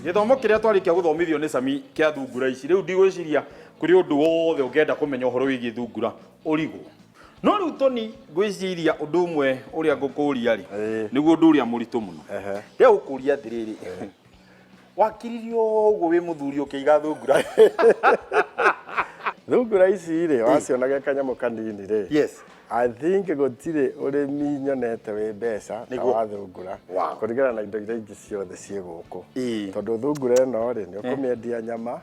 githomo kiria twarikia guthomithio ni Sami kia thungura ici riu ndigwiciria kuri undu wothe ungienda kumenya uhoro wigi thungura urigwo no riu Tony gwiciria undu umwe uria ngukuria ri niguo undu uria muritu muno ria ukuria atiriri wakiririo uguo wi muthuri ukiiga thungura thungura ici ri wacionaga kanyamu kanini ri yes I think gutire urimi nyonete wi mbeca na wa thungura kuringana na indo iria ingi ciothe cie guku tondu thungura ino ri ni ukumiendia nyama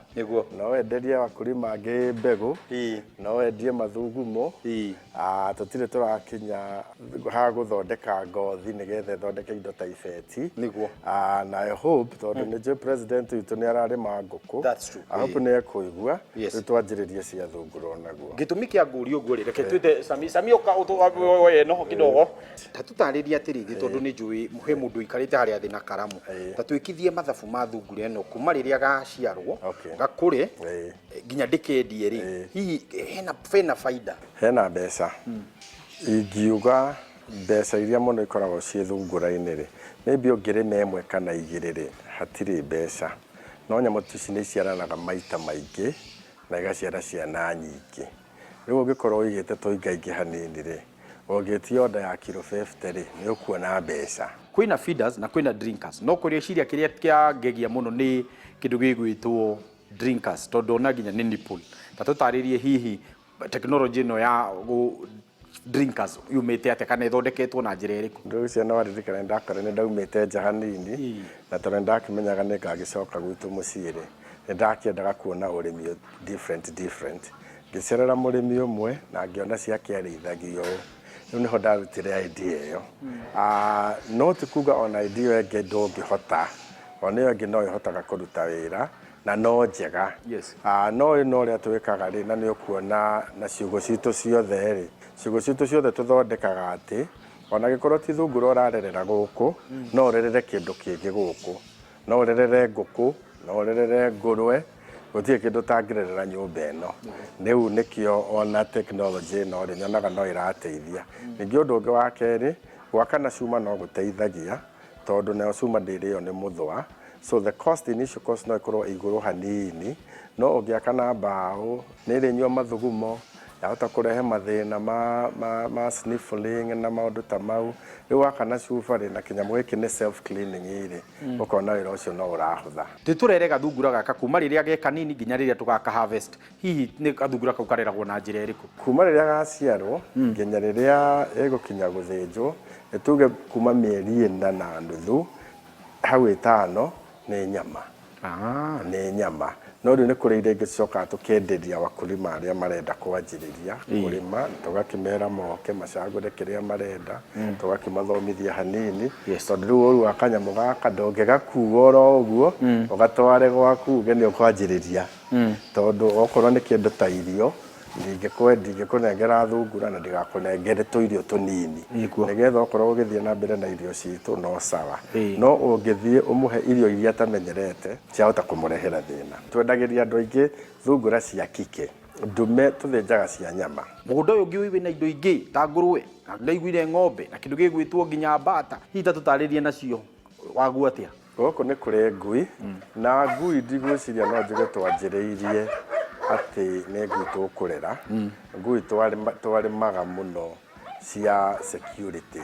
no wenderie wakulima angi mbegu no wendie mathugumo tutire turakinya ha guthondeka ngothi nigetha thondeke indo ta ibeti na I hope tondu ni jo president witu ni ararima nguku I hope ni ekuigua twanjiririe cia thungura onaguo gitumi kia nguri uguo ri reke twite Sami oka utowe no kidogo tatutariria atiriri tondu ni njui muhe mundu ikarite haria thina karamu tatwikithie mathabu ma thungura eno kuma riria gaciarwo gakure nginya ndikendie ri hihi hena faida hena mbeca ingiuga mbeca iria muno ikoragwo cie thungura-ini ri maybe ungirima imwe kana igiri ri hatiri mbeca no nyamu ici ni ciaranaga maita maingi na igaciara ciana nyingi riu ungikorwo wigite toingaingi hanini ri ungitie order ya kilo 50 ri ni ukuona mbeca kwina feeders na kwina drinkers no kuria ciria kiria kia ngegia muno ni kindu gigwitwo drinkers tondu na nginya ni nipple tatutaririe hihi technology no ya drinkers yumite ate kana ithondeketwo na njira iriku ndu cia no waririkana ndakore ni ndaumite nja hanini na tondu ndakimenyaga ni ngagicoka gwitu muciiri ni ndakiendaga kuona urimi different ngicerera murimi umwe na ngiona ciake arithagio riu niho ndarutire idea iyo no tikuga ona idea enge ndungihota ona enge no ihotaga kuruta wira na no njega no ino ria twikaga ri na ni ukuona na ciugo citu ciothe ri ciugo citu ciothe tuthondekaga ati ona gikorwo ti thungura urarerera guku no urerere kindu kingi guku no urerere nguku no urerere ngurwe gutie kindu tangirerera nyumba ino riu nikio ona technology no ri nyonaga no irateithia ningi undu ungi wa keri gwakana cuma no guteithagia tondu nayo cuma ndirio ni muthwa so the initial cost no ikorwo iguru hanini no ungiakana mbao ni ri nyua mathugumo yahota kurehe mathina ma sniffling na maundu ta mau riu wakana cuba ri na kinyamu giki ni self cleaning iri ukona wira ucio no urahutha titurere gathungura gaka kuma riria ge kanini nginya riria tugaka harvest hihi ni gathungura kau kareragwo na njira iriku kuma riria gaciarwo nginya riria egukinya guthinjwo nituge kuma mieri 4 na nuthu hau 5 ni nyama ni nyama no riu ni kuri ire ngicoka tukenderia wakulima aria marenda kwanjiriria kurima tugakimera moke macagure kiria marenda tugakimathomithia hanini tondu riu uru akanyamu gaka ndungigakuo ro uguo ugatware gwaku uge ni ukwanjiriria tondu okorwo ni kindu ta irio ndingikunengera thungura na ndigakunengere tuirio tunini nigetha okorwo ugithie na mbere na irio citu no sawa no ungithie umuhe irio iria tamenyerete ciahota kumurehera thina twendagiria andu aingi thungura cia kike ndume tuthinjaga cia nyama mugunda uyu ngiwi na indo ingi ta ngurwe na ndaiguire ng'ombe na kindu gigwitwo nginya mbata hita tutaririe nacio wagu atia guku ni kuri ngui na ngui ndigwiciria no njuge twanjiriirie ati ni ngui tukurera ngui twarimaga muno cia security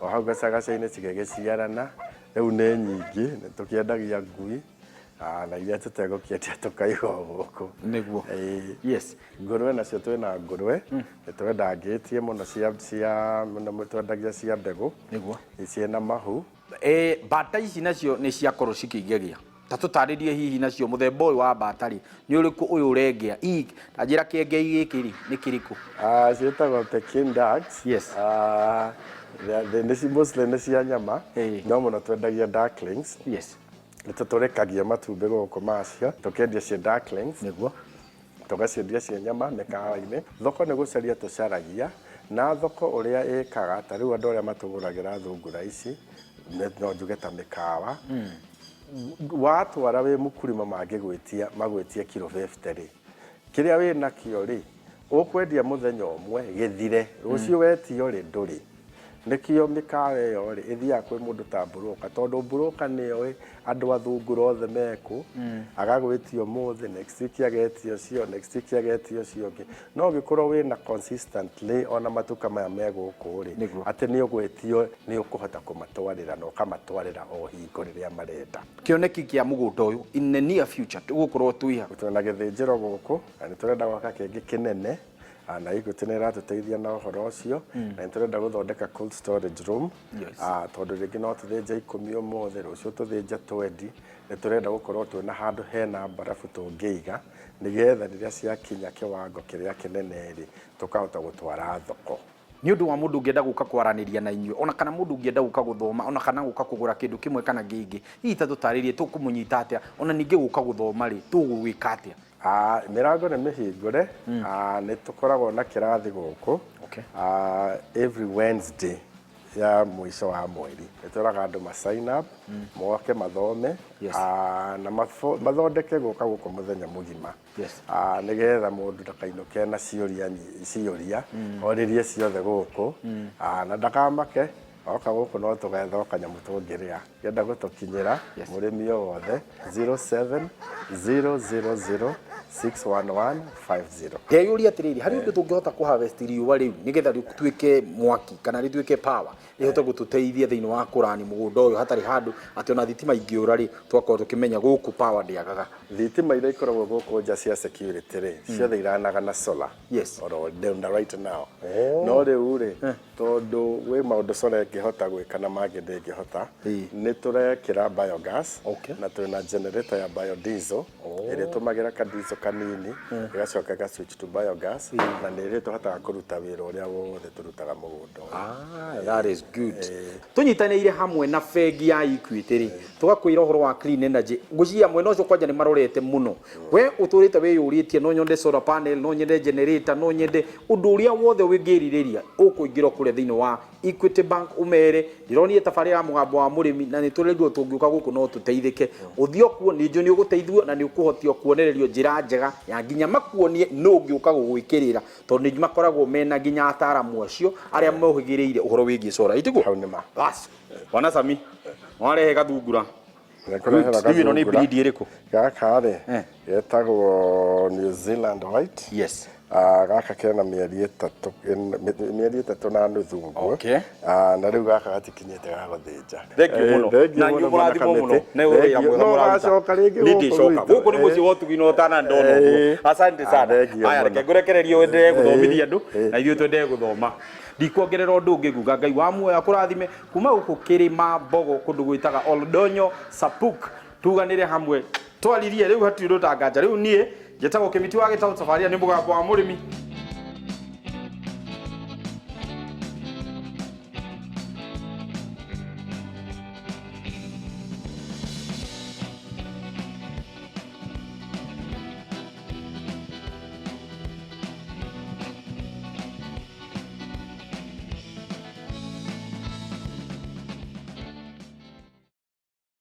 o hau gacagaca-ini cigegiciarana riu ni nyingi ni tukiendagia ngui na iria tutegukiendia tukaiga guku niguo yes ngurwe nacio twina ngurwe nitwendangitie muno cia muno twendagia cia mbegu niguo ciina mahu mbata ici nacio ni ciakorwo cikiingegia tatutaririe hihi nacio muthemba uyu wa mbatari ni uriku uyu urengia tajira kiengei giki ri ni kiriku cietagwo Peking ducks yes the mostly ni cia nyama no muno twendagia ducklings yes nituturekagia matumbi guku macio tukendia cia ducklings niguo tugaciendia cia nyama mikawa-ini thoko ni gucaria tucaragia na thoko uria ikaga ta riu andu aria matuguragira thungura ici no njuge ta mikawa watwara wi mukurima magwitia kilo 50 ri kiria wi nakio ri ukwendia muthenya umwe githire rucio wetio ri nduri nikio mikawe yo ri ithia kwi mundu ta broker tondu broker niyo andu athungura othe meku agagwitio muthe next week agetio cio next week agetio cio no gikorwo wina consistently ona matuka maya meguku ri ati ni ugwetio ni ukuhota kumatwarira no kamatwarira o hingo riria marenda kioneki kia mugunda uyu in the near future tugukorwo twiha tuna githinjiro guku na turenda gwaka kingi kinene na Equity iratuteithia na uhoro ucio na turenda guthondeka cold storage room tondu ringi no tuthinja 10 umothe rucio tuthinja 20 ni turenda gukorwo twina handu hena barafu tungiiga nigetha riria ciakinya kiwango kiria kinene ri tukahota gutwara thoko ni undu wa mundu ungienda guka kwaraniria na inyuĩ ona kana mundu ungienda guka guthoma ona kana guka kugura kindu kimwe kana gingi hihi ta tutaririe tukumunyita atia ona ningi guka guthoma ri tugwika atia mirango ni mihingure ni tukoragwo na kirathi guku every Wednesday ya mwisho wa mweri nituraga andu ma sign up moke mathome na mathondeke guka guku muthenya mugima nigetha mundu ndakainuke na ciuria oririe ciothe guku na ndakamake oka guku no tugetha kanyamu tungiria ngenda gutukinyira murimi o wothe 07000 61150 Ngeyuria atiriri hari undu tungihota ku harvest riuwa riu nigetha rituike mwaki kana rituike power ihote gututeithia thiini wa kurani mugunda uyu hatari handu ati ona thitima ingiura ri twakorwo tukimenya guku power ndiagaga thitima ira ikoragwo guku nja cia security ri ciothe iranaga na solar or down right now no riu ri tondu we maundu solar ingihota gwika na mangi ndingihota ni turekira biogas na twina generator ya biodiesel iri tumagira ka diesel kanini igacoka ga switch to biogas na nire tuhotaga kuruta wira uria wothe turutaga mugunda that is good tunyitanire hamwe na bengi ya Equity ri tugakwira uhoro wa clean energy ngucia mwena ucio kwanja ni marorete muno we uturite wiyuritie no nyonde solar panel no nyende generator no nyende undu uria wothe wingiririria ukuingira kure thiini wa Equity Bank umere ndironie tabarira ya mugambo wa murimi na niturerio tungiuka guku no tuteithike uthio kuo ninjo ni uguteithio na ni ukuhotio kuonererio njira njega ya nginya makuonie no ngiuka gugwikirira tondu ni makoragwo mena nginya ataramu acio aria mohigiriire uhoro wigi solar itigo haunima bas wana sami warehe gathungura Hivi no ni breed iriku gaka ri getagwo New Zealand White gaka kena mieri 3 na nuthu guo na riu gaka gatikinyite ga guthinja thank you muno na nyu murathimo muno na urira mwega muracoka ringi ndicoka guku ni muci wotugino utana ndono asante sana aya reke ngurekererio wende guthomithia andu na ithuĩ twende guthoma ndikuongerera undu ungi nguga Ngai wa muoyo akurathime kuma guku kirima Mbogo kundu gwitaga Oldonyo Sapuk tuganire hamwe twaririe riu hatirĩ rutanganja riu nie njĩtagwo Kimiti wa Gĩtaũ Tafaria nĩ mũgambo wa mũrĩmi